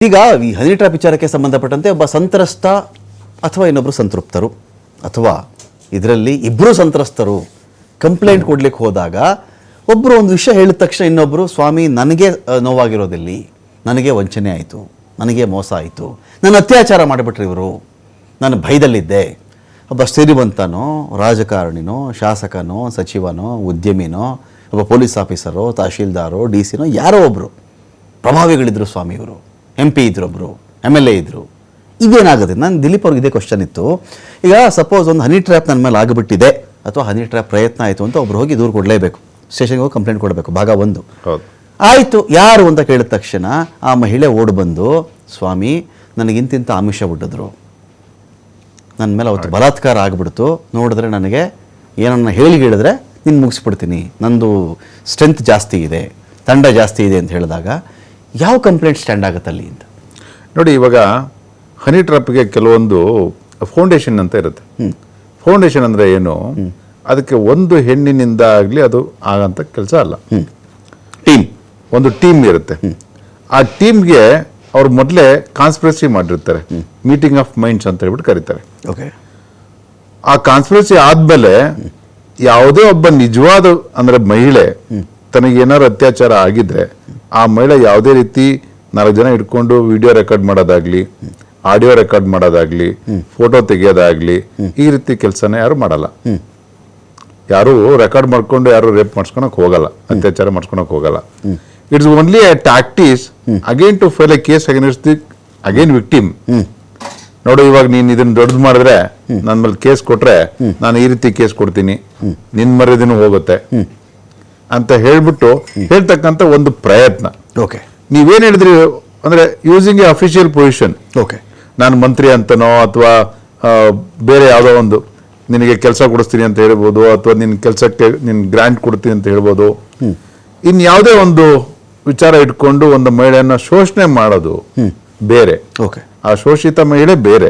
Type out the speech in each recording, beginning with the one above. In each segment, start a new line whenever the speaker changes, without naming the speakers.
ಈಗ ಈ honey trap ವಿಚಾರಕ್ಕೆ ಸಂಬಂಧಪಟ್ಟಂತೆ ಒಬ್ಬ ಸಂತ್ರಸ್ತ ಅಥವಾ ಇನ್ನೊಬ್ಬರು ಸಂತೃಪ್ತರು ಅಥವಾ ಇದರಲ್ಲಿ ಇಬ್ಬರು ಸಂತ್ರಸ್ತರು ಕಂಪ್ಲೇಂಟ್ ಕೊಡ್ಲಿಕ್ಕೆ ಹೋದಾಗ ಒಬ್ಬರು ಒಂದು ವಿಷಯ ಹೇಳಿದ ತಕ್ಷಣ ಇನ್ನೊಬ್ಬರು ಸ್ವಾಮಿ ನನಗೆ ನೋವಾಗಿರೋದಿಲ್ಲಿ, ನನಗೆ ವಂಚನೆ ಆಯಿತು, ನನಗೆ ಮೋಸ ಆಯಿತು, ನನ್ನ ಅತ್ಯಾಚಾರ ಮಾಡಿಬಿಟ್ರು ಇವರು, ನಾನು ಭಯದಲ್ಲಿದ್ದೆ. ಒಬ್ಬ ಶ್ರೀಮಂತನೋ ರಾಜಕಾರಣಿನೋ ಶಾಸಕನೋ ಸಚಿವನೋ ಉದ್ಯಮಿನೋ ಒಬ್ಬ ಪೊಲೀಸ್ ಆಫೀಸರೋ ತಹಶೀಲ್ದಾರೋ ಡಿ ಸಿನೋ ಯಾರೋ ಒಬ್ಬರು ಪ್ರಭಾವಿಗಳಿದ್ರು ಸ್ವಾಮಿ, ಇವರು MP ಇದ್ರು, ಒಬ್ಬರು MLA ಇದ್ದರು. ಇದೇನಾಗುತ್ತೆ? ನಾನು ದಿಲೀಪ್ ಅವ್ರಿಗೆ ಇದೇ ಕ್ವಶನ್ ಇತ್ತು. ಈಗ ಸಪೋಸ್ ಒಂದು ಹನಿ ಟ್ರ್ಯಾಪ್ ನನ್ನ ಮೇಲೆ ಆಗಿಬಿಟ್ಟಿದೆ ಅಥವಾ ಹನಿ ಟ್ರ್ಯಾಪ್ ಪ್ರಯತ್ನ ಆಯಿತು ಅಂತ ಒಬ್ರು ಹೋಗಿ ದೂರು ಕೊಡಲೇಬೇಕು, ಸ್ಟೇಷನ್ಗೆ ಹೋಗಿ ಕಂಪ್ಲೇಂಟ್ ಕೊಡಬೇಕು, ಭಾಗ 1. ಆಯಿತು, ಯಾರು ಅಂತ ಕೇಳಿದ ತಕ್ಷಣ ಆ ಮಹಿಳೆ ಓಡಿ ಬಂದು ಸ್ವಾಮಿ ನನಗಿಂತಿಂತ ಆಮಿಷ ಬಿಟ್ಟಿದ್ರು, ನನ್ನ ಮೇಲೆ ಅವತ್ತು ಬಲಾತ್ಕಾರ ಆಗಿಬಿಡ್ತು, ನೋಡಿದ್ರೆ ನನಗೆ ಏನನ್ನ ಹೇಳಿದ್ರೆ ನೀನು ಮುಗಿಸ್ಬಿಡ್ತೀನಿ, ನಂದು ಸ್ಟ್ರೆಂತ್ ಜಾಸ್ತಿ ಇದೆ, ತಂಡ ಜಾಸ್ತಿ ಇದೆ ಅಂತ ಹೇಳಿದಾಗ ಯಾವ ಕಂಪ್ಲೇಂಟ್ ಸ್ಟ್ಯಾಂಡ್ ಆಗುತ್ತೆ ಅಲ್ಲಿ ಅಂತ
ನೋಡಿ. ಇವಾಗ ಹನಿ ಟ್ರಾಪ್ಗೆ ಕೆಲವೊಂದು ಫೌಂಡೇಶನ್ ಅಂತ ಇರುತ್ತೆ. ಫೌಂಡೇಶನ್ ಅಂದರೆ ಏನು? ಅದಕ್ಕೆ ಒಂದು ಹೆಣ್ಣಿನಿಂದ ಆಗಲಿ ಅದು ಆಗಂತ ಕೆಲಸ ಅಲ್ಲ. ಒಂದು ಟೀಮ್ ಇರುತ್ತೆ. ಆ ಟೀಮ್ಗೆ ಅವ್ರು ಮೊದಲೇ ಕಾನ್ಸ್ಪಿರಸಿ ಮಾಡಿರ್ತಾರೆ, ಮೀಟಿಂಗ್ ಆಫ್ ಮೈಂಡ್ಸ್ ಅಂತ ಹೇಳ್ಬಿಟ್ಟು ಕರೀತಾರೆ.
ಓಕೆ.
ಆ ಕಾನ್ಸ್ಪಿರಸಿ ಆದಮೇಲೆ ಯಾವುದೇ ಒಬ್ಬ ನಿಜವಾದ ಅಂದರೆ ಮಹಿಳೆ ತನಗೇನಾದ್ರು ಅತ್ಯಾಚಾರ ಆಗಿದ್ರೆ ಆ ಮಹಿಳೆ ಯಾವುದೇ ರೀತಿ 4 ಜನ ಇಟ್ಕೊಂಡು ವಿಡಿಯೋ ರೆಕಾರ್ಡ್ ಮಾಡೋದಾಗ್ಲಿ, ಆಡಿಯೋ ರೆಕಾರ್ಡ್ ಮಾಡೋದಾಗ್ಲಿ, ಫೋಟೋ ತೆಗೆಯೋದಾಗ್ಲಿ, ಈ ರೀತಿ ಕೆಲಸನ ಯಾರು ಮಾಡಲ್ಲ. ಯಾರು ರೆಕಾರ್ಡ್ ಮಾಡ್ಕೊಂಡು ಯಾರು ರೇಪ್ ಮಾಡ್ಸ್ಕೊಳಕ್ ಹೋಗಲ್ಲ, ಅತ್ಯಾಚಾರ ಮಾಡ್ಸ್ಕೊಳಕ್ ಹೋಗಲ್ಲ. It's only a tactics again to file a case against the again victim. ನೋಡು, ಇವಾಗ ನೀನ್ ಇದನ್ನ ದೊಡ್ಡದು ಮಾಡಿದ್ರೆ ನನ್ನ ಮೇಲೆ ಕೇಸ್ ಕೊಟ್ರೆ ನಾನು ಈ ರೀತಿ ಕೇಸ್ ಕೊಡ್ತೀನಿ, ನಿನ್ ಮರ್ಯಾದೆನೂ ಹೋಗುತ್ತೆ ಅಂತ ಹೇಳ್ಬಿಟ್ಟು ಹೇಳ್ತಕ್ಕಂಥ ಒಂದು ಪ್ರಯತ್ನ.
ಓಕೆ.
ನೀವೇನ್ ಹೇಳಿದ್ರಿ ಅಂದ್ರೆ using A official position.
Okay. ನಾನು
ಮಂತ್ರಿ ಅಂತನೋ ಅಥವಾ ಬೇರೆ ಯಾವುದೋ ಒಂದು ನಿನಗೆ ಕೆಲಸ ಕೊಡಿಸ್ತೀನಿ ಅಂತ ಹೇಳ್ಬೋದು, ಅಥವಾ ನಿನ್ ಕೆಲಸಕ್ಕೆ ನಿನ್ ಗ್ರಾಂಟ್ ಕೊಡ್ತೀನಿ ಅಂತ ಹೇಳ್ಬೋದು. ಇನ್ ಯಾವುದೇ ಒಂದು ವಿಚಾರ ಇಟ್ಕೊಂಡು ಒಂದು ಮಹಿಳೆಯನ್ನ ಶೋಷಣೆ ಮಾಡೋದು ಬೇರೆ.
ಓಕೆ.
ಆ ಶೋಷಿತ ಮಹಿಳೆ ಬೇರೆ.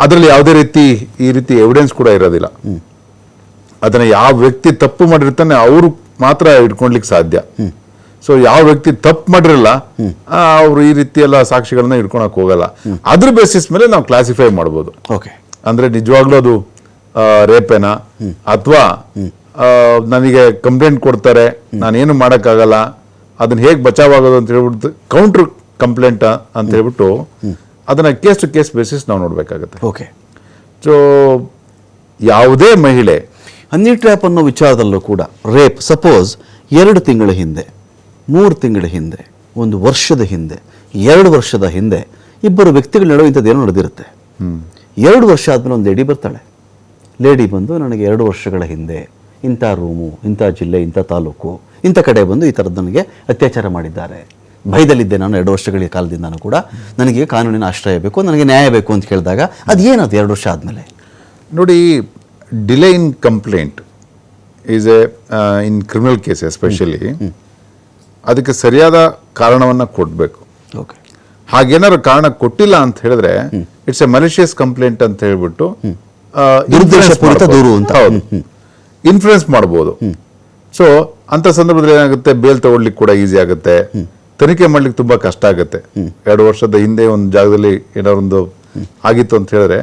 ಅದರಲ್ಲಿ ಯಾವುದೇ ರೀತಿ ಈ ರೀತಿ ಎವಿಡೆನ್ಸ್ ಕೂಡ ಇರೋದಿಲ್ಲ. ಅದನ್ನ ಯಾವ ವ್ಯಕ್ತಿ ತಪ್ಪು ಮಾಡಿರ್ತಾನೆ ಅವರು ಮಾತ್ರ ಇಟ್ಕೊಳ್ಲಿಕ್ಕೆ ಸಾಧ್ಯ. ಸೊ ಯಾವ ವ್ಯಕ್ತಿ ತಪ್ಪು ಮಾಡಿರಲ್ಲ ಅವ್ರು ಈ ರೀತಿ ಎಲ್ಲ ಸಾಕ್ಷಿಗಳನ್ನ ಇಟ್ಕೊಳಕ್ ಹೋಗಲ್ಲ. ಅದ್ರ ಬೇಸಿಸ್ ಮೇಲೆ ನಾವು ಕ್ಲಾಸಿಫೈ ಮಾಡ್ಬೋದು.
ಓಕೆ.
ಅಂದ್ರೆ ನಿಜವಾಗ್ಲೂ ಅದು ರೇಪೇನಾ ಅಥವಾ ನನಗೆ ಕಂಪ್ಲೇಂಟ್ ಕೊಡ್ತಾರೆ, ನಾನೇನು ಮಾಡೋಕ್ಕಾಗಲ್ಲ, ಅದನ್ನ ಹೇಗೆ ಬಚಾವಾಗೋದು ಅಂತ ಹೇಳ್ಬಿಟ್ಟು ಕೌಂಟರ್ ಕಂಪ್ಲೇಂಟ್ ಅಂತ ಹೇಳ್ಬಿಟ್ಟು ಅದನ್ನ ಕೇಸ್ ಟು ಕೇಸ್ ಬೇಸಿಸ್ ನಾವು ನೋಡ್ಬೇಕಾಗತ್ತೆ.
ಓಕೆ.
ಸೊ ಯಾವುದೇ ಮಹಿಳೆ
ಹನಿ ಟ್ರ್ಯಾಪ್ ಅನ್ನೋ ವಿಚಾರದಲ್ಲೂ ಕೂಡ ರೇಪ್ ಸಪೋಸ್ 2 ತಿಂಗಳ ಹಿಂದೆ, 3 ತಿಂಗಳ ಹಿಂದೆ, 1 ವರ್ಷದ ಹಿಂದೆ, 2 ವರ್ಷದ ಹಿಂದೆ ಇಬ್ಬರು ವ್ಯಕ್ತಿಗಳ ನಡುವೆ ಇಂಥದ್ದೇನೋ ನಡೆದಿರುತ್ತೆ. 2 ವರ್ಷ ಆದ್ಮೇಲೆ ಒಂದು ಲೇಡಿ ಬರ್ತಾಳೆ. ಲೇಡಿ ಬಂದು ನನಗೆ 2 ವರ್ಷಗಳ ಹಿಂದೆ ಇಂಥ ರೂಮು, ಇಂಥ ಜಿಲ್ಲೆ, ಇಂಥ ತಾಲೂಕು, ಇಂಥ ಕಡೆ ಬಂದು ಈ ಥರದ್ದು ನನಗೆ ಅತ್ಯಾಚಾರ ಮಾಡಿದ್ದಾರೆ, ಭಯದಲ್ಲಿದ್ದೆ ನಾನು 2 ವರ್ಷಗಳ ಕಾಲದಿಂದನೂ ಕೂಡ, ನನಗೆ ಕಾನೂನಿನ ಆಶ್ರಯ ಬೇಕು, ನನಗೆ ನ್ಯಾಯ ಬೇಕು ಅಂತ ಕೇಳಿದಾಗ ಅದೇನದು 2 ವರ್ಷ ಆದಮೇಲೆ?
ನೋಡಿ, delay in complaint is in criminal case especially ಅದಕ್ಕೆ ಸರಿಯಾದ ಕಾರಣವನ್ನ ಕೊಡಬೇಕು.
ಓಕೆ.
ಹಾಗೇನಾದ್ರು ಕಾರಣ ಕೊಟ್ಟಿಲ್ಲ ಅಂತ ಹೇಳಿದ್ರೆ ಇಟ್ಸ್ ಎ ಮಲಿಷಿಯಸ್ ಕಂಪ್ಲೇಂಟ್ ಅಂತ ಹೇಳ್ಬಿಟ್ಟು
ದುರುದ್ದೇಶಪೂರಿತ ದೂರು ಅಂತ
ಇನ್ಫ್ಲೂಯೆನ್ಸ್ ಮಾಡ್ಬೋದು. ಸೊ ಅಂತ ಸಂದರ್ಭದಲ್ಲಿ ಏನಾಗುತ್ತೆ, ಬೇಲ್ ತಗೊಳ್ಲಿಕ್ಕೆ ಕೂಡ ಈಸಿ ಆಗುತ್ತೆ, ತನಿಖೆ ಮಾಡ್ಲಿಕ್ಕೆ ತುಂಬಾ ಕಷ್ಟ ಆಗುತ್ತೆ. 2 ವರ್ಷದ ಹಿಂದೆ ಒಂದು ಜಾಗದಲ್ಲಿ ಏನಾರೊಂದು ಆಗಿತ್ತು ಅಂತ ಹೇಳಿದ್ರೆ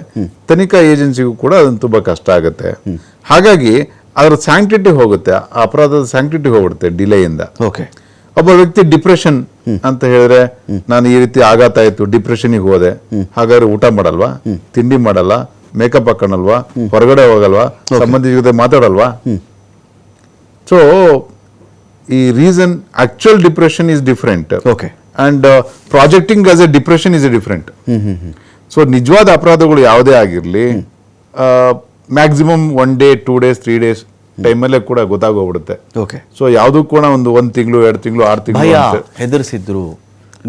ತನಿಖಾ ಏಜೆನ್ಸಿಗೂ ಕೂಡ ಅದನ್ನು ತುಂಬಾ ಕಷ್ಟ ಆಗುತ್ತೆ. ಹಾಗಾಗಿ ಅದರ ಸ್ಯಾಂಕ್ಟಿಟಿ ಹೋಗುತ್ತೆ, ಆ ಅಪರಾಧದ ಸ್ಯಾಂಕ್ಟಿಟಿ ಹೋಗ್ಬಿಡುತ್ತೆ ಡಿಲೇ ಇಂದ.
ಓಕೆ.
ಒಬ್ಬ ವ್ಯಕ್ತಿ ಡಿಪ್ರೆಷನ್ ಅಂತ ಹೇಳಿದ್ರೆ, ನಾನು ಈ ರೀತಿ ಆಘಾತ ಆಯ್ತು, ಡಿಪ್ರೆಷನ್ಗೆ ಹೋದೆ, ಹಾಗಾದ್ರೆ ಊಟ ಮಾಡಲ್ವಾ, ತಿಂಡಿ ಮಾಡಲ್ಲ, ಮೇಕಪ್ ಹಾಕೋಣಲ್ವಾ, ಹೊರಗಡೆ ಹೋಗಲ್ವಾ, ಸಂಬಂಧಿ ಜೊತೆ ಮಾತಾಡಲ್ವಾ? ಸೊ ಈ reason actual depression is different.
Okay. And
projecting as a depression is a different. So ನಿಜವಾದ ಅಪರಾಧಗಳು ಯಾವುದೇ ಆಗಿರಲಿ ಮ್ಯಾಕ್ಸಿಮಮ್ 1 day 2 days 3 days ಟೈಮಲ್ಲೇ ಕೂಡ ಗೊತ್ತಾಗೋಗ್ಬಿಡುತ್ತೆ.
ಓಕೆ.
ಸೊ ಯಾವುದೂ ಕೂಡ 1 ತಿಂಗಳು 2 ತಿಂಗಳು 6 ತಿಂಗಳು
ಹೆದರ್ಸಿದ್ರು,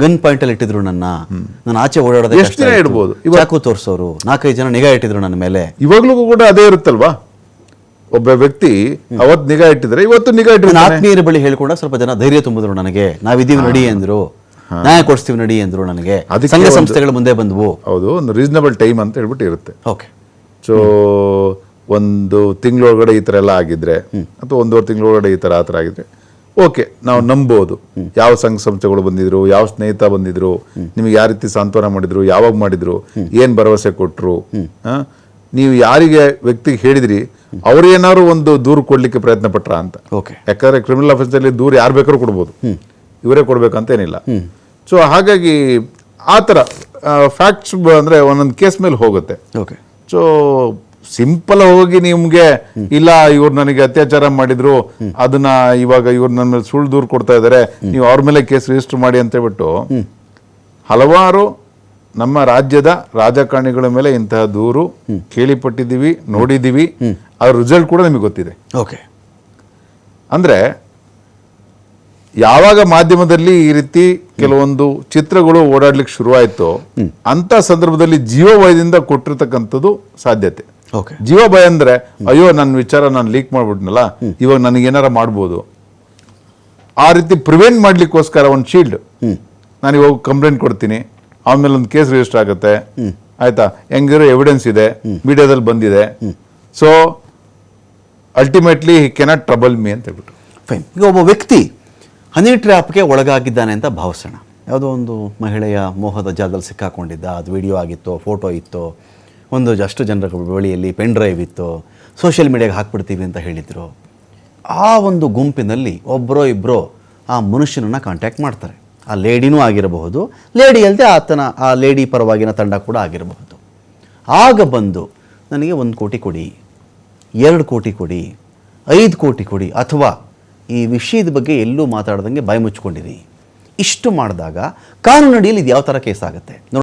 ಗನ್ ಪಾಯಿಂಟ್ ಅಲ್ಲಿ ಇಟ್ಟಿದ್ರು, ನಾನು ಆಚೆ ಓಡಾಡೋದು
ಎಷ್ಟು ದಿನ ಇಡ್ಬೋದು,
ಚಾಕು ತೋರಿಸೋರು, 4-5 ಜನ ನಿಗಾ ಇಟ್ಟಿದ್ರು ನನ್ನ ಮೇಲೆ.
ಇವಾಗ್ಲೂ ಕೂಡ ಅದೇ ಇರುತ್ತಲ್ವಾ, ಒಬ್ಬ ವ್ಯಕ್ತಿ ಅವತ್ತು ನಿಗಾ ಇಟ್ಟಿದ್ರೆ ಇವತ್ತು ನಿಗಾ ಇಟ್ಟಿದ್ರೆ.
ಆತ್ಮೀಯರ ಬಳಿ ಹೇಳ್ಕೊಂಡ ಸ್ವಲ್ಪ ಜನ ಧೈರ್ಯ ತುಂಬಿದ್ರು ನನಗೆ, ನಾವಿದ್ದೀವಿ ನಡಿ ಅಂದ್ರು, ನ್ಯಾಯ ಕೊಡಿಸ್ತೀವಿ ನಡಿ ಅಂದ್ರು ನನಗೆ, ಸಂಘ ಸಂಸ್ಥೆಗಳ ಮುಂದೆ ಬಂದ್ವು.
ಹೌದು, ಒಂದು ರೀಸನಬಲ್ ಟೈಮ್ ಅಂತ ಹೇಳ್ಬಿಟ್ಟು ಇರುತ್ತೆ.
ಓಕೆ.
ಸೊ 1 ತಿಂಗಳೊಳಗಡೆ ಈ ಥರ ಎಲ್ಲ ಆಗಿದ್ರೆ ಅಥವಾ 1.5 ತಿಂಗಳೊಳಗಡೆ ಈ ಥರ ಆಗಿದ್ರೆ ಓಕೆ ನಾವು ನಂಬೋದು. ಯಾವ ಸಂಘ ಸಂಸ್ಥೆಗಳು ಬಂದಿದ್ರು, ಯಾವ ಸ್ನೇಹಿತ ಬಂದಿದ್ರು, ನಿಮಗೆ ಯಾವ ರೀತಿ ಸಾಂತ್ವನ ಮಾಡಿದ್ರು, ಯಾವಾಗ ಮಾಡಿದ್ರು, ಏನ್ ಭರವಸೆ ಕೊಟ್ರು, ನೀವು ಯಾರಿಗೆ ವ್ಯಕ್ತಿಗೆ ಹೇಳಿದ್ರಿ, ಅವ್ರು ಏನಾದ್ರು ಒಂದು ದೂರು ಕೊಡ್ಲಿಕ್ಕೆ ಪ್ರಯತ್ನ ಪಟ್ರ ಅಂತ.
ಓಕೆ.
ಯಾಕಂದ್ರೆ ಕ್ರಿಮಿನಲ್ ಅಫೆನ್ಸಲ್ಲಿ ದೂರು ಯಾರು ಬೇಕಾದ್ರೂ ಕೊಡ್ಬೋದು, ಇವರೇ ಕೊಡ್ಬೇಕಂತ ಏನಿಲ್ಲ. ಸೊ ಹಾಗಾಗಿ ಆ ಥರ ಫ್ಯಾಕ್ಟ್ಸ್ ಅಂದ್ರೆ ಒಂದೊಂದು ಕೇಸ್ ಮೇಲೆ ಹೋಗುತ್ತೆ.
ಓಕೆ.
ಸೊ ಸಿಂಪಲ್ ಹೋಗಿ ನಿಮ್ಗೆ ಇಲ್ಲ ಇವ್ರು ನನಗೆ ಅತ್ಯಾಚಾರ ಮಾಡಿದ್ರು, ಅದನ್ನ ಇವಾಗ ಇವ್ರು ನನ್ನ ಮೇಲೆ ಸುಳ್ಳು ದೂರು ಕೊಡ್ತಾ ಇದಾರೆ, ನೀವು ಅವ್ರ ಮೇಲೆ ಕೇಸ್ ರಿಜಿಸ್ಟರ್ ಮಾಡಿ ಅಂತ ಹೇಳ್ಬಿಟ್ಟು ಹಲವಾರು ನಮ್ಮ ರಾಜ್ಯದ ರಾಜಕಾರಣಿಗಳ ಮೇಲೆ ಇಂತಹ ದೂರು ಕೇಳಿಪಟ್ಟಿದ್ದೀವಿ, ನೋಡಿದ್ದೀವಿ. ಅದ್ರ ರಿಸಲ್ಟ್ ಕೂಡ ನಿಮಗೆ ಗೊತ್ತಿದೆ.
ಓಕೆ.
ಅಂದ್ರೆ ಯಾವಾಗ ಮಾಧ್ಯಮದಲ್ಲಿ ಈ ರೀತಿ ಕೆಲವೊಂದು ಚಿತ್ರಗಳು ಓಡಾಡ್ಲಿಕ್ಕೆ ಶುರುವಾಯಿತು ಅಂತ ಸಂದರ್ಭದಲ್ಲಿ ಜೀವಭಯದಿಂದ ಕೊಟ್ಟಿರ್ತಕ್ಕಂಥದ್ದು ಸಾಧ್ಯತೆ.
ಓಕೆ.
ಜೀವಭಯ ಅಂದ್ರೆ ಅಯ್ಯೋ ನನ್ನ ವಿಚಾರ ನಾನು ಲೀಕ್ ಮಾಡ್ಬಿಟ್ನಲ್ಲ, ಇವಾಗ ನನಗೆ ಏನಾರ ಮಾಡ್ಬೋದು, ಆ ರೀತಿ ಪ್ರಿವೆಂಟ್ ಮಾಡ್ಲಿಕ್ಕೋಸ್ಕರ ಒಂದು ಶೀಲ್ಡ್, ನಾನು ಇವಾಗ ಕಂಪ್ಲೇಂಟ್ ಕೊಡ್ತೀನಿ, ಆಮೇಲೆ ಒಂದು ಕೇಸ್ ರಿಜಿಸ್ಟರ್ ಆಗುತ್ತೆ, ಆಯ್ತಾ, ಹೆಂಗಿರೋ ಎವಿಡೆನ್ಸ್ ಇದೆ, ಮೀಡಿಯಾದಲ್ಲಿ ಬಂದಿದೆ, so ultimately he cannot trouble me ಅಂತ ಹೇಳ್ಬಿಟ್ಟು.
ಫೈನ್. ಈಗ ಒಬ್ಬ ವ್ಯಕ್ತಿ ಹನಿ ಟ್ರ್ಯಾಪ್ಗೆ ಒಳಗಾಗಿದ್ದಾನೆ ಅಂತ ಭಾವಿಸೋಣ. ಯಾವುದೋ ಒಂದು ಮಹಿಳೆಯ ಮೋಹದ ಜಾಲದಲ್ಲಿ ಸಿಕ್ಕಾಕೊಂಡಿದ್ದ, ಅದು ವಿಡಿಯೋ ಆಗಿತ್ತೋ, ಫೋಟೋ ಇತ್ತೋ, ಒಂದು ಅಷ್ಟು ಜನರ ಬಳಿಯಲ್ಲಿ ಪೆನ್ ಡ್ರೈವ್ ಇತ್ತು, ಸೋಷಿಯಲ್ ಮೀಡಿಯಾಗೆ ಹಾಕ್ಬಿಡ್ತೀವಿ ಅಂತ ಹೇಳಿದರು. ಆ ಒಂದು ಗುಂಪಿನಲ್ಲಿ ಒಬ್ಬರೋ ಇಬ್ಬರೋ ಆ ಮನುಷ್ಯನನ್ನು ಕಾಂಟ್ಯಾಕ್ಟ್ ಮಾಡ್ತಾರೆ. ಆ ಲೇಡಿನೂ ಆಗಿರಬಹುದು, ಲೇಡಿ ಅಲ್ಲದೆ ಆ ಲೇಡಿ ಪರವಾಗಿನ ತಂಡ ಕೂಡ ಆಗಿರಬಹುದು. ಆಗ ಬಂದು ನನಗೆ 1 ಕೋಟಿ ಕೊಡಿ, 2 ಕೋಟಿ ಕೊಡಿ, 5 ಕೋಟಿ ಕೊಡಿ, ಅಥವಾ ಈ ವಿಷಯದ ಬಗ್ಗೆ ಎಲ್ಲೂ ಮಾತಾಡ್ದಂಗೆ ಬಾಯಿ ಮುಚ್ಕೊಂಡಿರಿ, ಇಷ್ಟು ಮಾಡಿದಾಗ ಕಾನೂನಡಿಯಲ್ಲಿ ಇದು ಯಾವ ಥರ ಕೇಸ್ ಆಗುತ್ತೆ?